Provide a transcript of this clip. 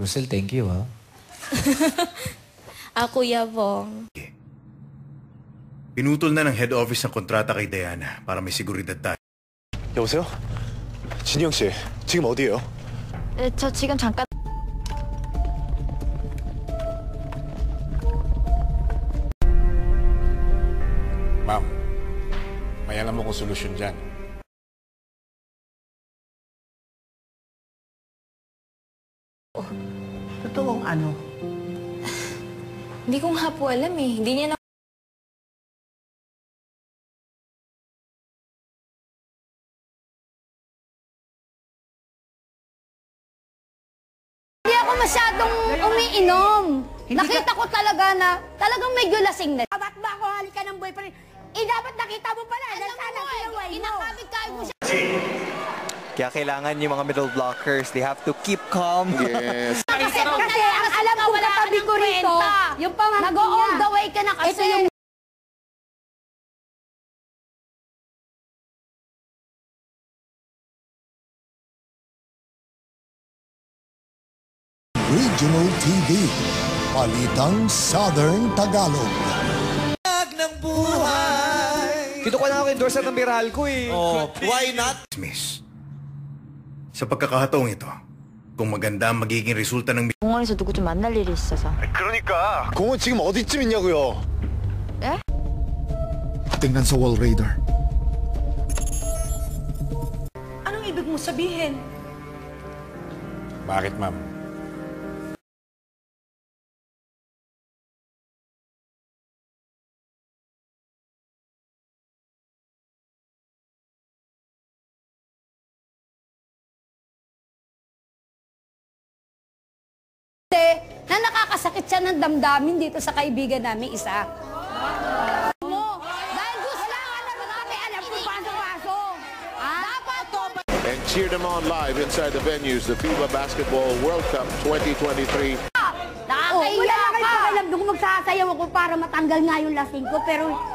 Rosel, thank you, ha? Kuya Bong. Pinutol na ng head office ng kontrata kay Diana para may seguridad tayo. 여보세요? 진영 씨, 지금 어디예요? 저 지금 잠깐... Ma'am, may alam mo kung solusyon dyan. Totoong ano? Hindi ko nga po alam eh. Hindi niya na... Hindi ako masyadong umiinom. Nakita ko talaga na talagang medyo lasing na. Ba't ba ako halika ng boyfriend? Dapat nakita mo pala. Alam mo eh, inakabig-kabig mo siya. Kaya kailangan yung mga middle blockers, they have to keep calm. Yes. Kasi ang alam ko katabi ko rito, yung pamangkin niya. Nag-all the way ka na kasi. Ito yung... Regional TV, Balitang Southern Tagalog. Dito ko na ako endorser ng Meralco eh. Oh, why not? Miss, sa pagkakataong ito, kung maganda ang magiging resulta ng... 공원에서 누구 좀 만날 일이 있어서. 그러니까 공원 지금 어디쯤 있냐고요? 에? Tingnan sa wall radar. Anong ibig mo sabihin? Bakit, ma'am? na nakakasakit siya ng damdamin dito sa kaibigan namin isa. Dahil gusto lang namin alam kung paano-pasok. Dapat to. And cheer them on live inside the venues, the FIBA Basketball World Cup 2023. Nakakahiya ka. Wala na kayo pakialam doon kung magsasayaw ako para matanggal nga yung lasing ko, pero